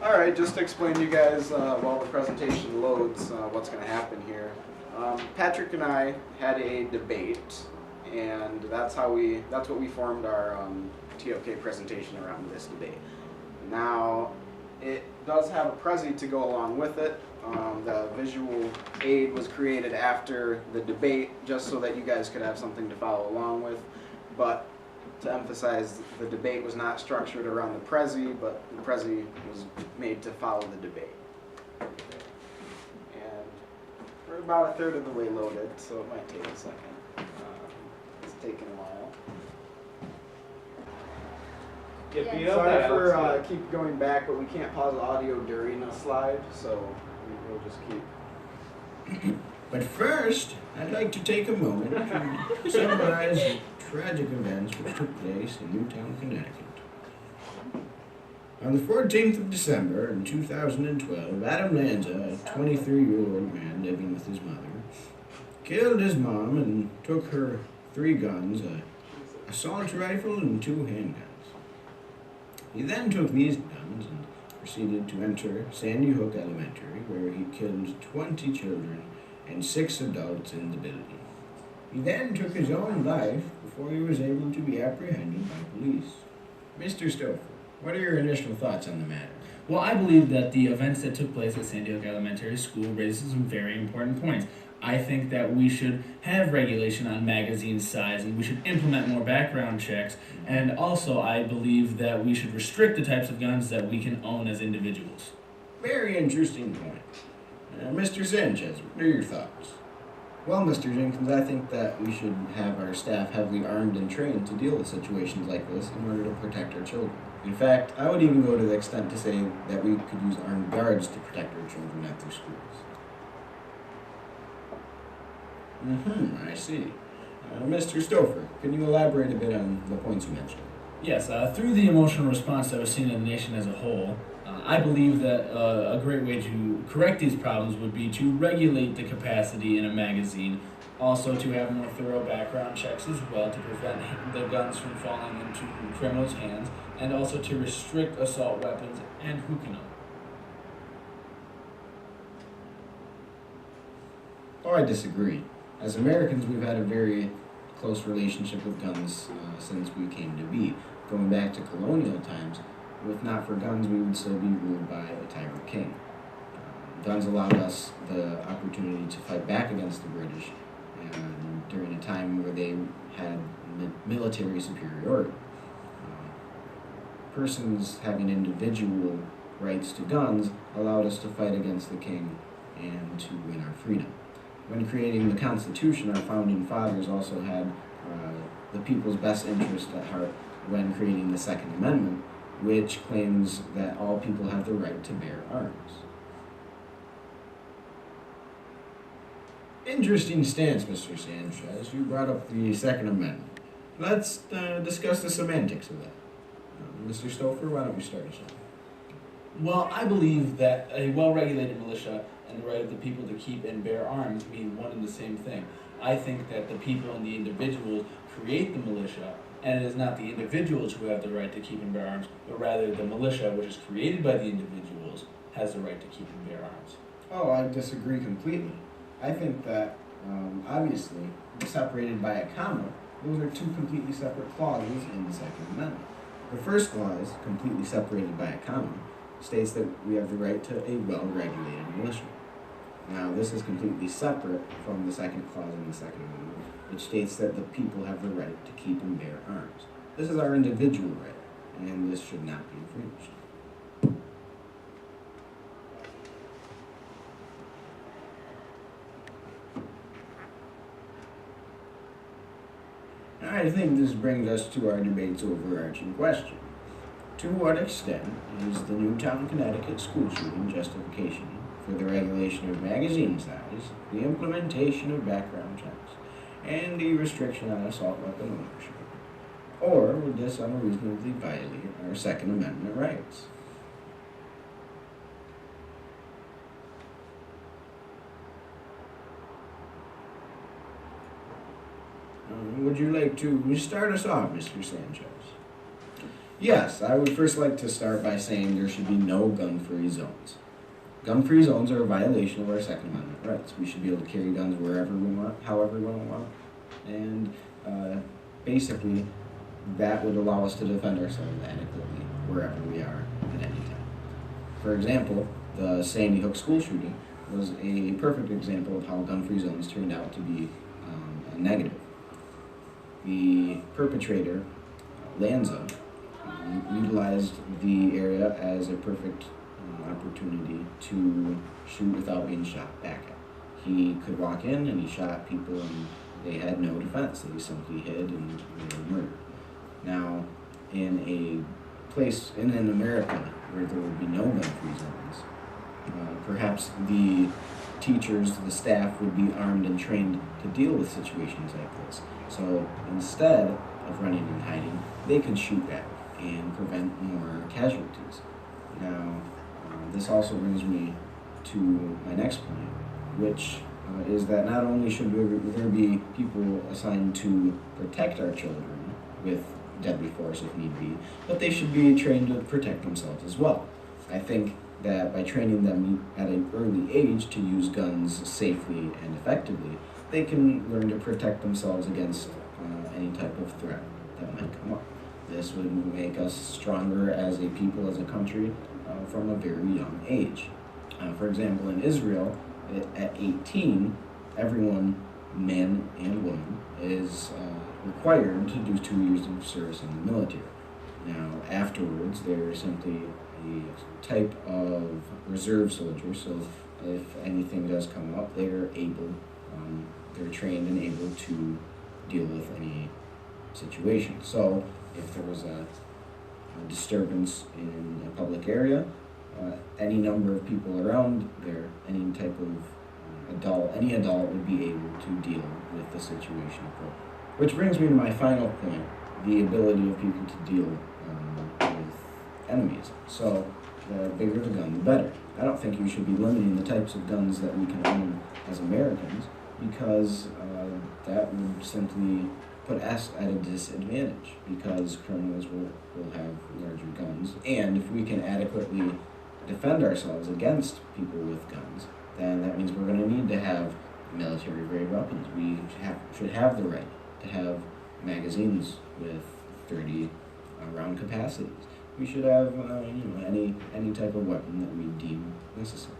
Alright, just to explain to you guys while the presentation loads what's going to happen here. Patrick and I had a debate, and that's what we formed our TOK presentation around this debate. Now, it does have a Prezi to go along with it. The visual aid was created after the debate just so that you guys could have something to follow along with, but to emphasize, the debate was not structured around the Prezi, but the Prezi was made to follow the debate. And we're about a third of the way loaded, so it might take a second. It's taking a while. Sorry for keep going back, but we can't pause audio during a slide, so we'll just keep. But first, I'd like to take a moment to summarize the tragic events which took place in Newtown, Connecticut. On the 14th of December in 2012, Adam Lanza, a 23-year-old man living with his mother, killed his mom and took her 3 guns, an assault rifle and 2 handguns. He then took these guns and proceeded to enter Sandy Hook Elementary, where he killed 20 children and 6 adults in the building. He then took his own life before he was able to be apprehended by police. Mr. Stouffer, what are your initial thoughts on the matter? Well, I believe that the events that took place at Sandy Hook Elementary School raises some very important points. I think that we should have regulation on magazine size, and we should implement more background checks, and also I believe that we should restrict the types of guns that we can own as individuals. Very interesting point. Mr. Sanchez, what are your thoughts? Well, Mr. Jenkins, I think that we should have our staff heavily armed and trained to deal with situations like this in order to protect our children. In fact, I would even go to the extent to say that we could use armed guards to protect our children at their schools. I see. Mr. Stouffer, can you elaborate a bit on the points you mentioned? Yes, through the emotional response that was seen in the nation as a whole, I believe that a great way to correct these problems would be to regulate the capacity in a magazine, also to have more thorough background checks as well to prevent the guns from falling into criminals' hands, and also to restrict assault weapons and who can own. Oh, I disagree. As Americans, we've had a very close relationship with guns since we came to be. Going back to colonial times, if not for guns, we would still be ruled by a tyrant king. Guns allowed us the opportunity to fight back against the British during a time where they had military superiority. Persons having individual rights to guns allowed us to fight against the king and to win our freedom. When creating the Constitution, our founding fathers also had the people's best interest at heart when creating the Second Amendment, which claims that all people have the right to bear arms. Interesting stance, Mr. Sanchez. You brought up the Second Amendment. Let's discuss the semantics of that. Mr. Stouffer, why don't we start us off? Well, I believe that a well-regulated militia and the right of the people to keep and bear arms mean one and the same thing. I think that the people and the individuals create the militia, and it is not the individuals who have the right to keep and bear arms, but rather the militia, which is created by the individuals, has the right to keep and bear arms. Oh, I disagree completely. I think that, obviously, separated by a comma, those are 2 completely separate clauses in the Second Amendment. The first clause, completely separated by a comma, states that we have the right to a well-regulated militia. Now, this is completely separate from the second clause in the Second Amendment, which states that the people have the right to keep and bear arms. This is our individual right, and this should not be infringed. I think this brings us to our debate's overarching question. To what extent is the Newtown, Connecticut school shooting justification for the regulation of magazine size, the implementation of background checks, and the restriction on assault weapon ownership? Or would this unreasonably violate our Second Amendment rights? Would you like to start us off, Mr. Sanchez? Yes, I would first like to start by saying there should be no gun-free zones. Gun-free zones are a violation of our Second Amendment rights. We should be able to carry guns wherever we want, however we want, and basically that would allow us to defend ourselves adequately wherever we are at any time. For example, the Sandy Hook school shooting was a perfect example of how gun-free zones turned out to be a negative. The perpetrator, Lanza, utilized the area as a perfect opportunity to shoot without being shot back at. He could walk in and he shot people and they had no defense. They simply hid and they were murdered. Now, in a place in America where there would be no gun-free zones, perhaps the teachers, the staff would be armed and trained to deal with situations like this. So instead of running and hiding, they could shoot back and prevent more casualties. Now, this also brings me to my next point, which is that not only should there be people assigned to protect our children with deadly force if need be, but they should be trained to protect themselves as well. I think that by training them at an early age to use guns safely and effectively, they can learn to protect themselves against any type of threat that might come up. This would make us stronger as a people, as a country, from a very young age. For example, in Israel, at 18, everyone, man and woman, is required to do 2 years of service in the military. Now, afterwards, they're simply a type of reserve soldier, so if anything does come up, they're trained and able to deal with any situation. So, if there was a disturbance in a public area, any number of people around there, any type of any adult would be able to deal with the situation. Which brings me to my final point, the ability of people to deal with enemies. So the bigger the gun, the better. I don't think you should be limiting the types of guns that we can own as Americans, because that would simply put us at a disadvantage, because criminals will have larger guns. And if we can adequately defend ourselves against people with guns, then that means we're going to need to have military-grade weapons. We should have the right to have magazines with 30 round capacities. We should have any type of weapon that we deem necessary.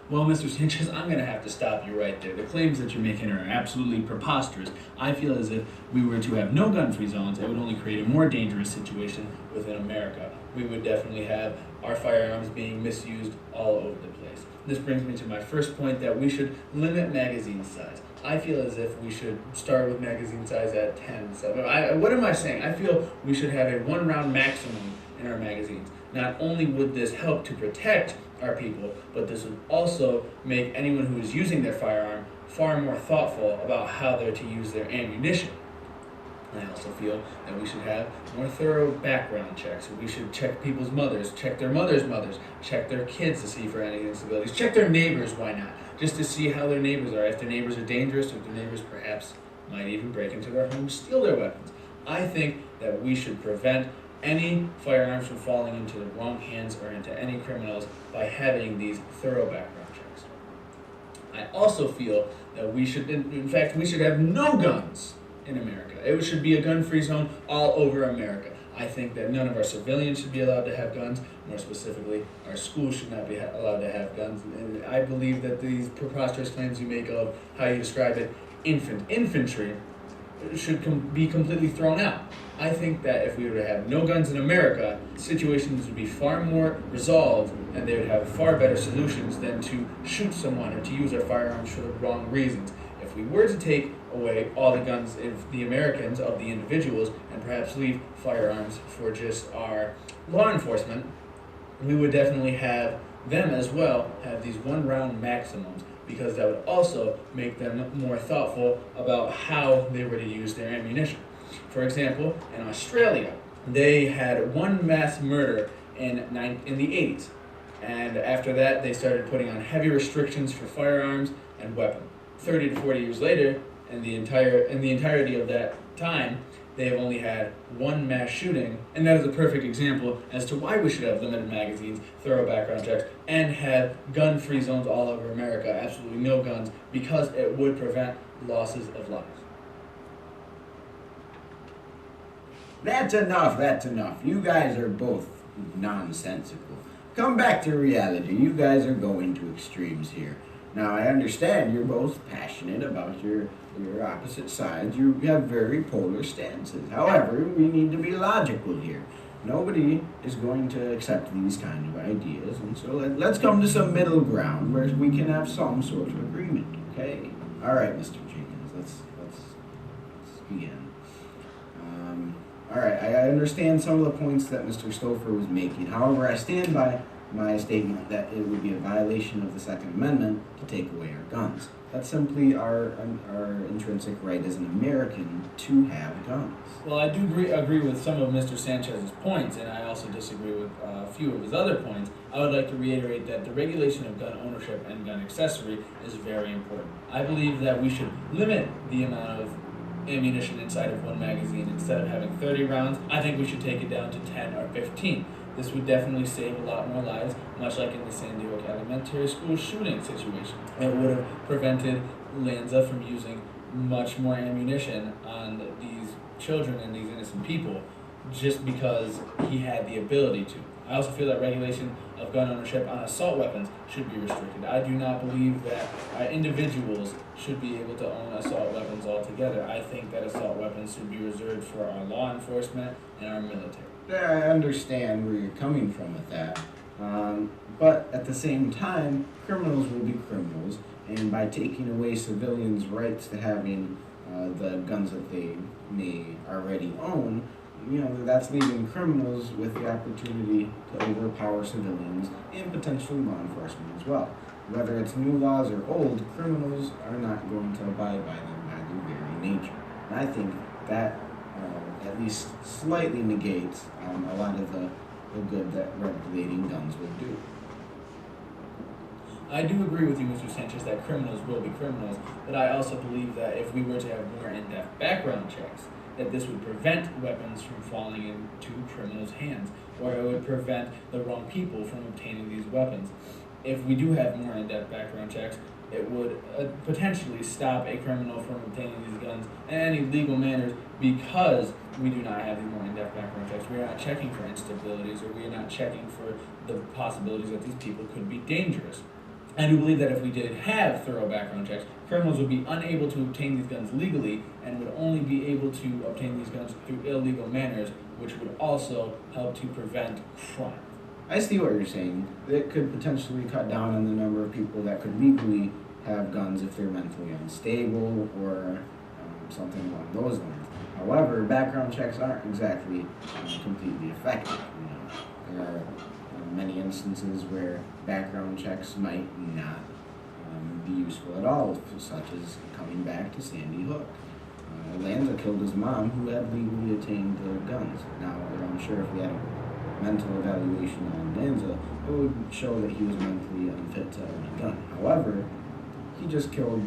Well, Mr. Sanchez, I'm going to have to stop you right there. The claims that you're making are absolutely preposterous. I feel as if we were to have no gun-free zones, it would only create a more dangerous situation within America. We would definitely have our firearms being misused all over the place. This brings me to my first point, that we should limit magazine size. I feel as if we should start with magazine size at 10. What am I saying? I feel we should have a 1-round maximum in our magazines. Not only would this help to protect our people, but this would also make anyone who is using their firearm far more thoughtful about how they're to use their ammunition. I also feel that we should have more thorough background checks. We should check people's mothers, check their mothers' mothers, check their kids to see for any instabilities, check their neighbors, why not? Just to see how their neighbors are, if their neighbors are dangerous, if their neighbors perhaps might even break into their homes, steal their weapons. I think that we should prevent any firearms from falling into the wrong hands or into any criminals by having these thorough background checks. I also feel that we should have no guns in America. It should be a gun-free zone all over America. I think that none of our civilians should be allowed to have guns. More specifically, our schools should not be allowed to have guns. And I believe that these preposterous claims you make of how you describe it, infantry, should be completely thrown out. I think that if we were to have no guns in America, situations would be far more resolved and they would have far better solutions than to shoot someone or to use our firearms for the wrong reasons. If we were to take away all the guns of the Americans, of the individuals, and perhaps leave firearms for just our law enforcement, we would definitely have them as well have these 1-round maximums, because that would also make them more thoughtful about how they were to use their ammunition. For example, in Australia, they had one mass murder in the 80s, and after that they started putting on heavy restrictions for firearms and weapons. 30 to 40 years later, in the entirety of that time, they have only had one mass shooting, and that is a perfect example as to why we should have limited magazines, thorough background checks, and have gun-free zones all over America, absolutely no guns, because it would prevent losses of lives. That's enough, that's enough. You guys are both nonsensical. Come back to reality. You guys are going to extremes here. Now, I understand you're both passionate about your opposite sides. You have very polar stances. However, we need to be logical here. Nobody is going to accept these kind of ideas, and so let's come to some middle ground where we can have some sort of agreement, okay? All right, Mr. Jenkins, let's begin. All right, I understand some of the points that Mr. Stouffer was making. However, I stand by my statement that it would be a violation of the Second Amendment to take away our guns. That's simply our intrinsic right as an American to have guns. Well, I do agree with some of Mr. Sanchez's points, and I also disagree with a few of his other points. I would like to reiterate that the regulation of gun ownership and gun accessory is very important. I believe that we should limit the amount of ammunition inside of one magazine. Instead of having 30 rounds, I think we should take it down to 10 or 15. This would definitely save a lot more lives, much like in the San Diego Elementary School shooting situation. It would have prevented Lanza from using much more ammunition on these children and these innocent people just because he had the ability to. I also feel that regulation of gun ownership on assault weapons should be restricted. I do not believe that individuals should be able to own assault weapons altogether. I think that assault weapons should be reserved for our law enforcement and our military. Yeah, I understand where you're coming from with that. But at the same time, criminals will be criminals, and by taking away civilians' rights to having the guns that they may already own, that's leaving criminals with the opportunity to overpower civilians and potentially law enforcement as well. Whether it's new laws or old, criminals are not going to abide by them by their very nature. And I think that at least slightly negates a lot of the good that regulating guns would do. I do agree with you, Mr. Sanchez, that criminals will be criminals, but I also believe that if we were to have more in-depth background checks, that this would prevent weapons from falling into criminals' hands, or it would prevent the wrong people from obtaining these weapons. If we do have more in-depth background checks, it would potentially stop a criminal from obtaining these guns in any legal manners because we do not have these more in-depth background checks. We are not checking for instabilities, or we are not checking for the possibilities that these people could be dangerous. I do believe that if we did have thorough background checks, criminals would be unable to obtain these guns legally and would only be able to obtain these guns through illegal manners, which would also help to prevent crime. I see what you're saying. It could potentially cut down on the number of people that could legally have guns if they're mentally unstable or something along those lines. However, background checks aren't exactly completely effective. There are many instances where background checks might not be useful at all, such as coming back to Sandy Hook. Lanza killed his mom, who had legally obtained the guns. Now, I'm sure if we had a mental evaluation on Lanza, it would show that he was mentally unfit to own a gun. However, he just killed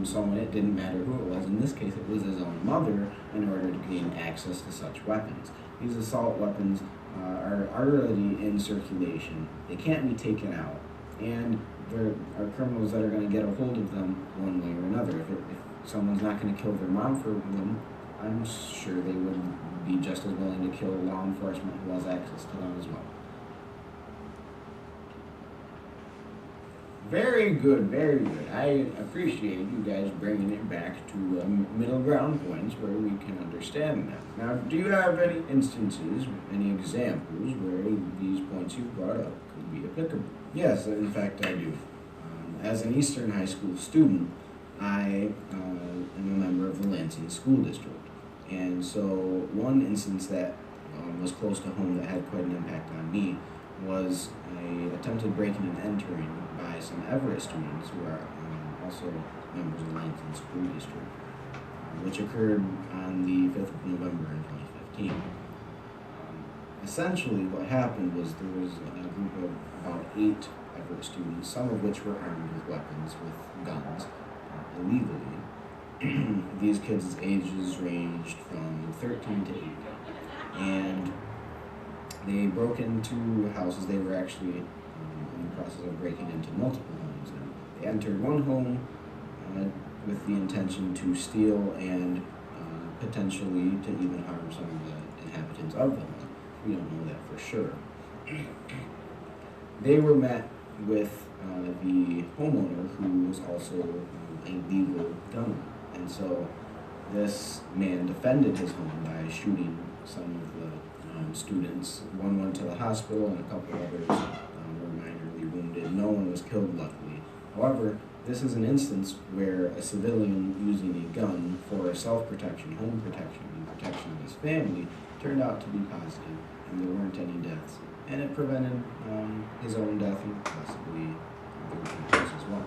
someone. It didn't matter who it was. In this case, it was his own mother in order to gain access to such weapons. These assault weapons are already in circulation. They can't be taken out. And there are criminals that are going to get a hold of them one way or another. If someone's not going to kill their mom for them, I'm sure they would be just as willing to kill law enforcement who has access to them as well. Very good, very good. I appreciate you guys bringing it back to middle ground points where we can understand that. Now, do you have any instances, any examples where these points you brought up could be applicable? Yes, in fact, I do. As an Eastern High School student, I am a member of the Lansing School District. And so one instance that was close to home that had quite an impact on me was a attempted breaking and entering by some Everett students who are also members of the Lansing School District, which occurred on the 5th of November in 2015. Essentially what happened was there was a group of about 8 Everett students, some of which were armed with weapons, with guns, illegally, these kids' ages ranged from 13 to 8. And they broke into houses. They were actually in the process of breaking into multiple homes. And they entered one home with the intention to steal and potentially to even harm some of the inhabitants of the home. We don't know that for sure. They were met with the homeowner, who was also a legal gunner. And so this man defended his home by shooting some of the students. One went to the hospital and a couple others were minorly wounded. No one was killed, luckily. However, this is an instance where a civilian using a gun for self-protection, home protection, and protection of his family turned out to be positive, and there weren't any deaths. And it prevented his own death and possibly other people's as well.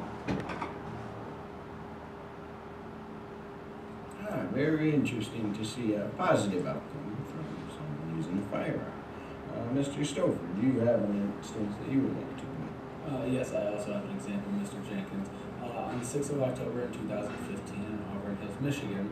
Very interesting to see a positive outcome from someone using a firearm. Mr. Stover, do you have any instance that you would like to comment? Yes, I also have an example, Mr. Jenkins. On the 6th of October in 2015 in Auburn Hills, Michigan,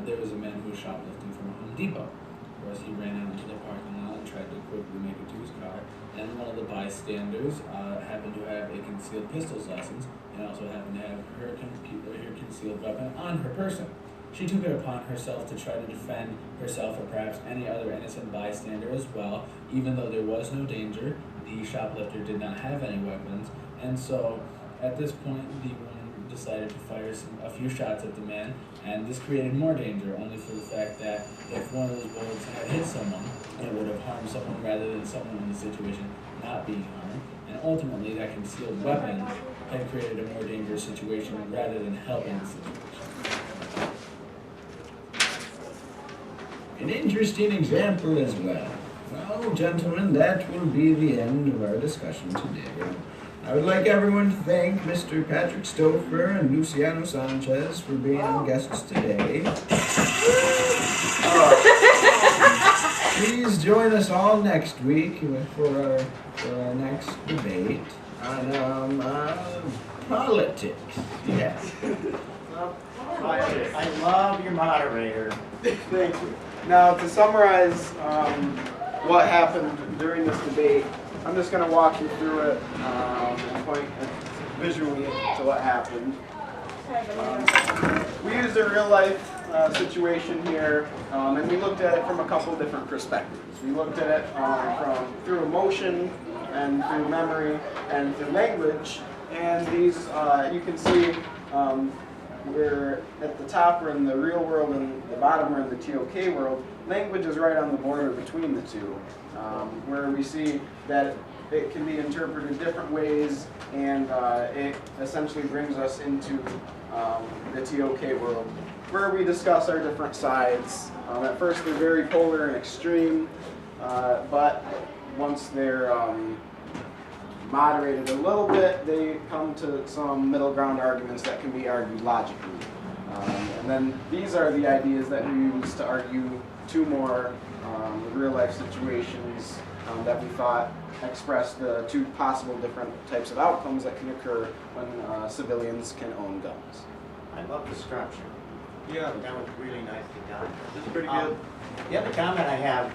there was a man who was shoplifting from a Home Depot. Of course, he ran out into the parking lot and tried to quickly make it to his car. And one of the bystanders happened to have a concealed pistols license and also happened to have her concealed weapon on her person. She took it upon herself to try to defend herself or perhaps any other innocent bystander as well. Even though there was no danger, the shoplifter did not have any weapons, and so at this point the woman decided to fire a few shots at the man, and this created more danger, only for the fact that if one of those bullets had hit someone, it would have harmed someone rather than someone in the situation not being harmed, and ultimately that concealed weapon had created a more dangerous situation rather than helping the situation. An interesting example as well. Well, gentlemen, that will be the end of our discussion today. I would like everyone to thank Mr. Patrick Stouffer and Luciano Sanchez for being our guests today. Please join us all next week for our next debate on politics. Yes. I love your moderator. Thank you. Now, to summarize what happened during this debate, I'm just going to walk you through it and point visually to what happened. We used a real-life situation here, and we looked at it from a couple different perspectives. We looked at it through emotion, and through memory, and through language. And these, you can see, we're at the top, we're in the real world, and the bottom, we're in the TOK world. Language is right on the border between the two, where we see that it can be interpreted different ways, and it essentially brings us into the TOK world, where we discuss our different sides. At first, they're very polar and extreme, but once they're moderated a little bit, they come to some middle ground arguments that can be argued logically. And then these are the ideas that we use to argue two more real-life situations that we thought express the two possible different types of outcomes that can occur when civilians can own guns. I love the structure. Yeah, That was really nicely done. this is pretty good. The other comment I have,